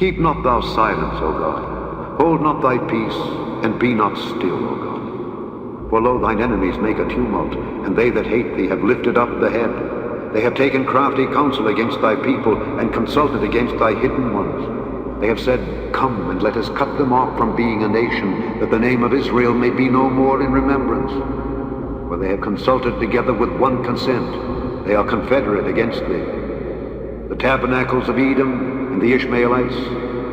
Keep not thou silence, O God. Hold not thy peace, and be not still, O God. For lo, thine enemies make a tumult, and they that hate thee have lifted up the head. They have taken crafty counsel against thy people, and consulted against thy hidden ones. They have said, Come, and let us cut them off from being a nation, that the name of Israel may be no more in remembrance. For they have consulted together with one consent. They are confederate against thee. The tabernacles of Edom, and the Ishmaelites,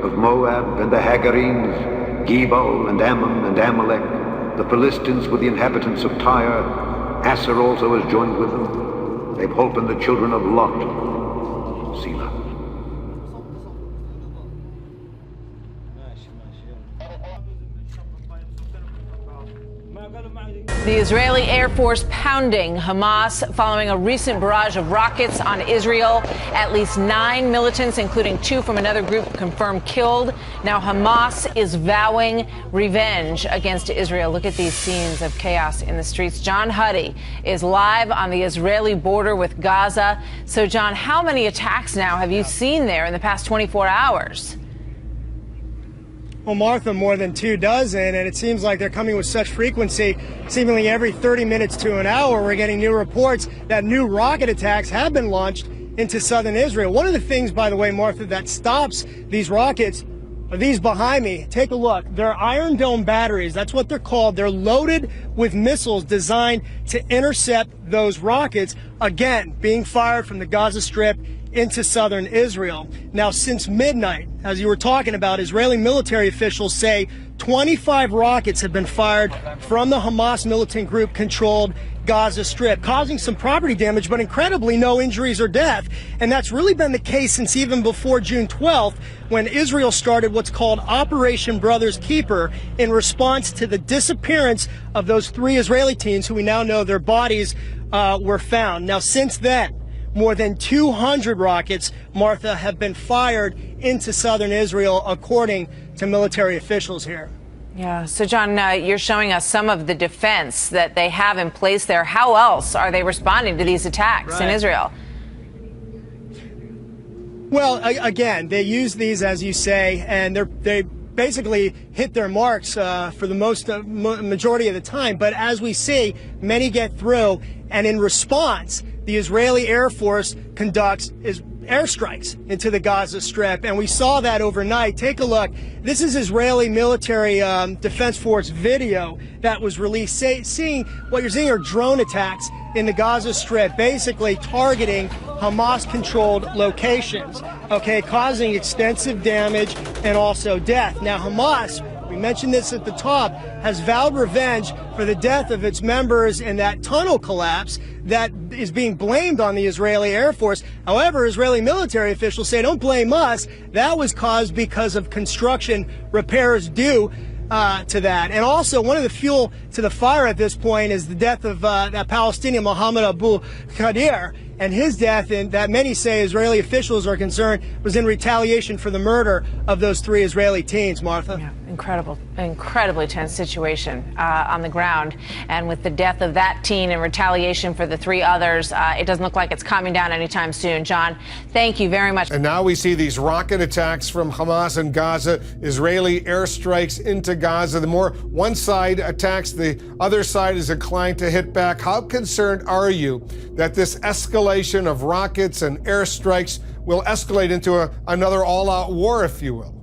of Moab, and the Hagarenes, Gebal, and Ammon, and Amalek, the Philistines with the inhabitants of Tyre, Asser also has joined with them. They've holpen the children of Lot. Selah. The Israeli Air Force pounding Hamas following a recent barrage of rockets on Israel. At least 9 militants, including 2 from another group, confirmed killed. Now Hamas is vowing revenge against Israel. Look at these scenes of chaos in the streets. John Huddy is live on the Israeli border with Gaza. So, John, how many attacks now have you seen there in the past 24 hours? Well, Martha, more than 24, and it seems like they're coming with such frequency. Seemingly every 30 minutes to an hour, we're getting new reports that new rocket attacks have been launched into southern Israel. One of the things, by the way, Martha, that stops these rockets are these behind me. Take a look. They're Iron Dome batteries. That's what they're called. They're loaded with missiles designed to intercept those rockets, again, being fired from the Gaza Strip into southern Israel. Now, since midnight, as you were talking about, Israeli military officials say 25 rockets have been fired from the Hamas militant group controlled Gaza Strip, causing some property damage, but incredibly no injuries or death. And that's really been the case since even before June 12th, when Israel started what's called Operation Brother's Keeper in response to the disappearance of those 3 Israeli teens who we now know their bodies were found. Now, since then, more than 200 rockets, Martha, have been fired into southern Israel, according to military officials here. Yeah. So, John, you're showing us some of the defense that they have in place there. How else are they responding to these attacks in Israel? Well, again, they use these, as you say, and they basically hit their marks for the majority of the time. But as we see, many get through, and in response, the Israeli Air Force conducts airstrikes into the Gaza Strip, and we saw that overnight. Take a look. This is Israeli military defense force video that was released. What you're seeing are drone attacks in the Gaza Strip, basically targeting Hamas-controlled locations, okay, causing extensive damage and also death. Now, Hamas, we mentioned this at the top, has vowed revenge for the death of its members in that tunnel collapse that is being blamed on the Israeli Air Force. However, Israeli military officials say, don't blame us. That was caused because of construction repairs due to that. And also, one of the fuel to the fire at this point is the death of that Palestinian Mohammed Abu Qadir. And his death, and that many say Israeli officials are concerned, was in retaliation for the murder of those 3 Israeli teens, Martha. Yeah, incredibly tense situation on the ground. And with the death of that teen in retaliation for the 3 others, it doesn't look like it's calming down anytime soon. John, thank you very much. And now we see these rocket attacks from Hamas in Gaza, Israeli airstrikes into Gaza. The more one side attacks, the other side is inclined to hit back. How concerned are you that this escalation of rockets and airstrikes will escalate into another all-out war, if you will?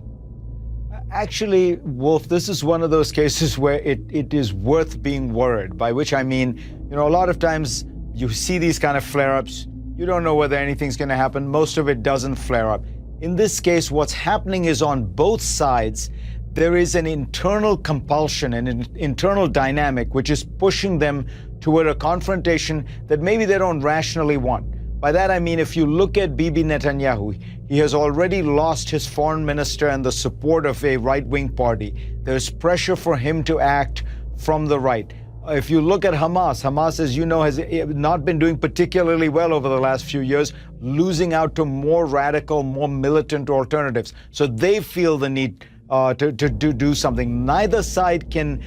Actually, Wolf, this is one of those cases where it is worth being worried, by which I mean, a lot of times you see these kind of flare-ups, you don't know whether anything's going to happen. Most of it doesn't flare up. In this case, what's happening is on both sides, there is an internal compulsion, an internal dynamic, which is pushing them toward a confrontation that maybe they don't rationally want. By that I mean, if you look at Bibi Netanyahu, he has already lost his foreign minister and the support of a right-wing party. There's pressure for him to act from the right. If you look at Hamas, as you know, has not been doing particularly well over the last few years, losing out to more radical, more militant alternatives. So they feel the need to do something. Neither side can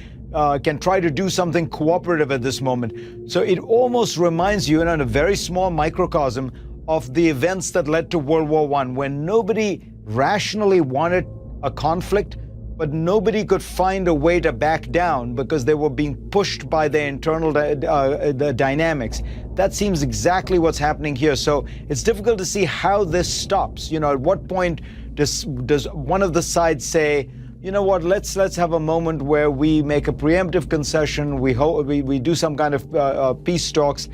try to do something cooperative at this moment. So it almost reminds you, in a very small microcosm, of the events that led to World War I, when nobody rationally wanted a conflict, but nobody could find a way to back down because they were being pushed by their internal the dynamics. That seems exactly what's happening here. So it's difficult to see how this stops. You know, at what point does one of the sides say, you know what, let's have a moment where we make a preemptive concession, we do some kind of peace talks.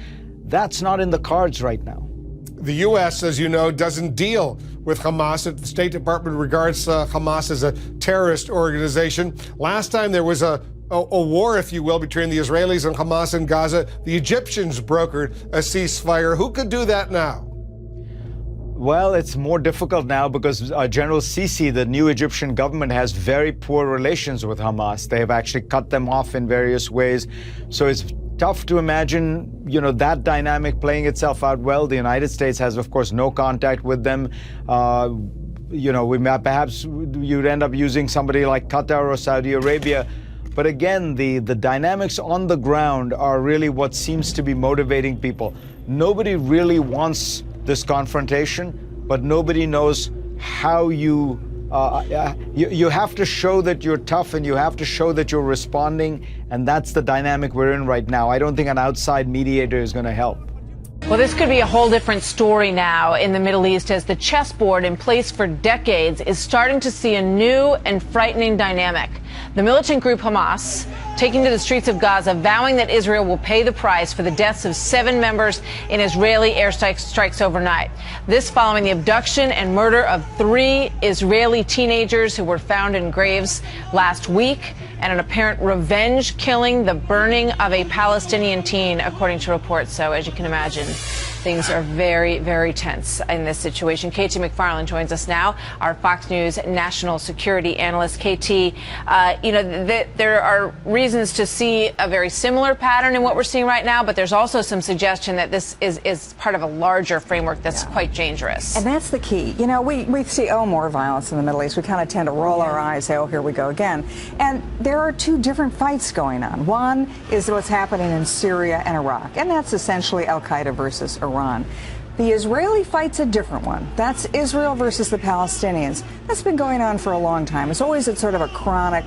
That's not in the cards right now. The U.S., as you know, doesn't deal with Hamas. The State Department regards Hamas as a terrorist organization. Last time there was a war, if you will, between the Israelis and Hamas in Gaza, the Egyptians brokered a ceasefire. Who could do that now? Well, it's more difficult now because General Sisi, the new Egyptian government, has very poor relations with Hamas. They have actually cut them off in various ways. So it's tough to imagine, you know, that dynamic playing itself out well. The United States has, of course, no contact with them. You know, perhaps you'd end up using somebody like Qatar or Saudi Arabia. But again, the dynamics on the ground are really what seems to be motivating people. Nobody really wants this confrontation, but nobody knows how you have to show that you're tough and you have to show that you're responding, and that's the dynamic we're in right now. I don't think an outside mediator is going to help. Well, this could be a whole different story now in the Middle East as the chessboard in place for decades is starting to see a new and frightening dynamic. The militant group Hamas taking to the streets of Gaza, vowing that Israel will pay the price for the deaths of 7 members in Israeli airstrikes overnight. This following the abduction and murder of 3 Israeli teenagers who were found in graves last week, and an apparent revenge killing, the burning of a Palestinian teen, according to reports. So, as you can imagine, things are very, very tense in this situation. KT McFarland joins us now, our Fox News national security analyst. KT, you know, there are reasons to see a very similar pattern in what we're seeing right now, but there's also some suggestion that this is part of a larger framework that's quite dangerous. And that's the key. You know, we see, more violence in the Middle East. We kind of tend to roll our eyes, say, oh, here we go again. And there are 2 different fights going on. One is what's happening in Syria and Iraq, and that's essentially al-Qaeda versus Iran. The Israeli fight's a different one. That's Israel versus the Palestinians. That's been going on for a long time. It's always at sort of a chronic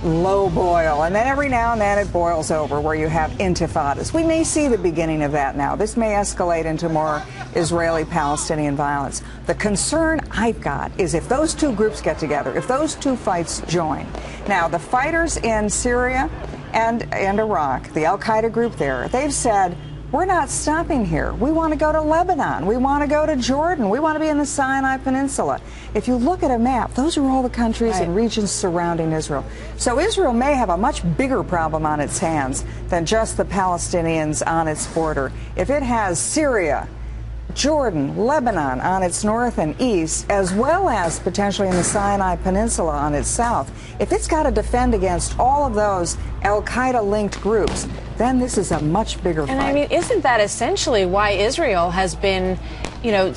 low boil, and then every now and then it boils over where you have intifadas. We may see the beginning of that now. This may escalate into more Israeli-Palestinian violence. The concern I've got is if those 2 groups get together, if those 2 fights join. Now, the fighters in Syria and Iraq, the al-Qaeda group there, they've said, we're not stopping here. We want to go to Lebanon. We want to go to Jordan. We want to be in the Sinai Peninsula. If you look at a map, those are all the countries and regions surrounding Israel. So Israel may have a much bigger problem on its hands than just the Palestinians on its border. If it has Syria, Jordan, Lebanon on its north and east, as well as potentially in the Sinai Peninsula on its south, if it's got to defend against all of those al-Qaeda-linked groups, then this is a much bigger fight. And I mean, isn't that essentially why Israel has been, you know,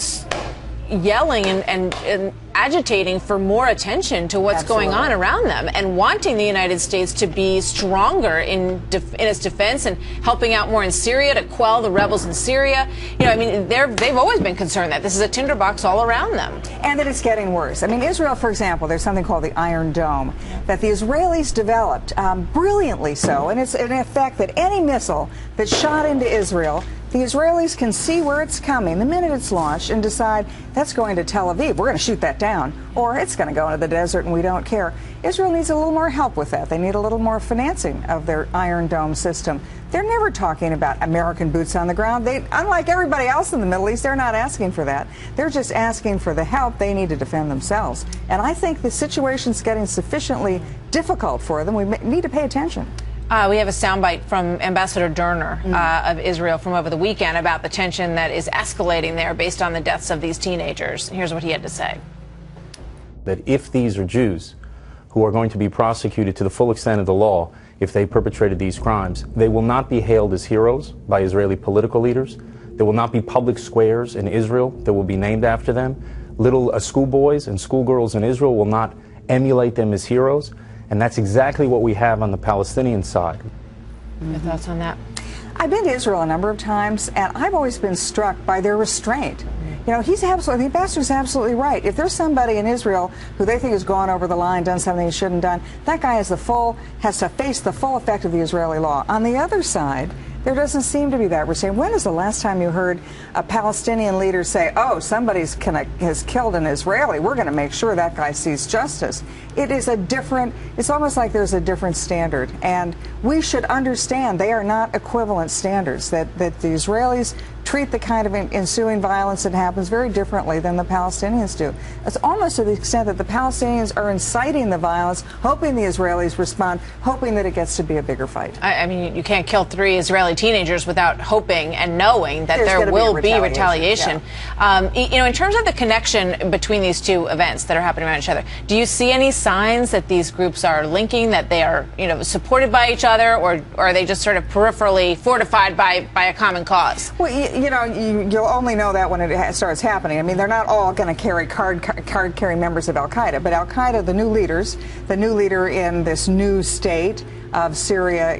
yelling and agitating for more attention to what's going on around them and wanting the United States to be stronger in its defense and helping out more in Syria to quell the rebels in Syria? You know, I mean, they've always been concerned that this is a tinderbox all around them. And that it's getting worse. I mean, Israel, for example, there's something called the Iron Dome that the Israelis developed, brilliantly so, and it's in effect that any missile that's shot into Israel, the Israelis can see where it's coming the minute it's launched and decide that's going to Tel Aviv. We're going to shoot that down. Or it's going to go into the desert and we don't care. Israel needs a little more help with that. They need a little more financing of their Iron Dome system. They're never talking about American boots on the ground. Unlike everybody else in the Middle East, they're not asking for that. They're just asking for the help they need to defend themselves. And I think the situation's getting sufficiently difficult for them. We need to pay attention. We have a soundbite from Ambassador Derner of Israel from over the weekend about the tension that is escalating there based on the deaths of these teenagers. Here's what he had to say. That if these are Jews who are going to be prosecuted to the full extent of the law, if they perpetrated these crimes, they will not be hailed as heroes by Israeli political leaders. There will not be public squares in Israel that will be named after them. Little schoolboys and schoolgirls in Israel will not emulate them as heroes. And that's exactly what we have on the Palestinian side. Your thoughts on that? I've been to Israel a number of times, and I've always been struck by their restraint. You know, the ambassador's absolutely right. If there's somebody in Israel who they think has gone over the line, done something he shouldn't have done, that guy has to face the full effect of the Israeli law. On the other side, there doesn't seem to be that. We're saying, when is the last time you heard a Palestinian leader say, oh, somebody's has killed an Israeli, we're going to make sure that guy sees justice? It's almost like there's a different standard. And we should understand they are not equivalent standards, that the Israelis treat the kind of ensuing violence that happens very differently than the Palestinians do. It's almost to the extent that the Palestinians are inciting the violence, hoping the Israelis respond, hoping that it gets to be a bigger fight. I mean, you can't kill 3 Israeli teenagers without hoping and knowing that there will be retaliation. Yeah. You know, in terms of the connection between these two events that are happening around each other, do you see any signs that these groups are linking, that they are, you know, supported by each other, or are they just sort of peripherally fortified by a common cause? Well, you know, you'll only know that when it starts happening. I mean, they're not all going to carry card-carrying members of al-Qaeda, but al-Qaeda, the new leader in this new state of Syria,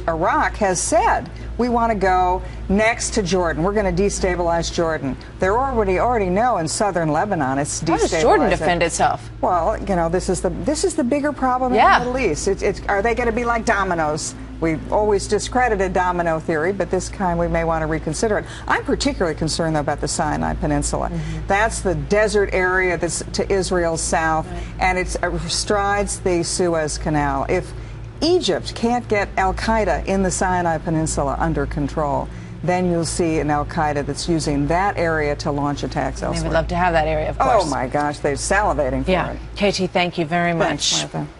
Iraq, has said, we want to go next to Jordan. We're going to destabilize Jordan. They already know in southern Lebanon it's destabilized. How does Jordan defend itself? Well, you know, this is the bigger problem in the Middle East. Are they going to be like dominoes? We've always discredited domino theory, but this time we may want to reconsider it. I'm particularly concerned, though, about the Sinai Peninsula. That's the desert area that's to Israel's south, and it strides the Suez Canal. If Egypt can't get al-Qaeda in the Sinai Peninsula under control, then you'll see an al-Qaeda that's using that area to launch attacks elsewhere. They would love to have that area, of course. Oh, my gosh, they're salivating for it. Katie, thank you very much. Thanks, Martha.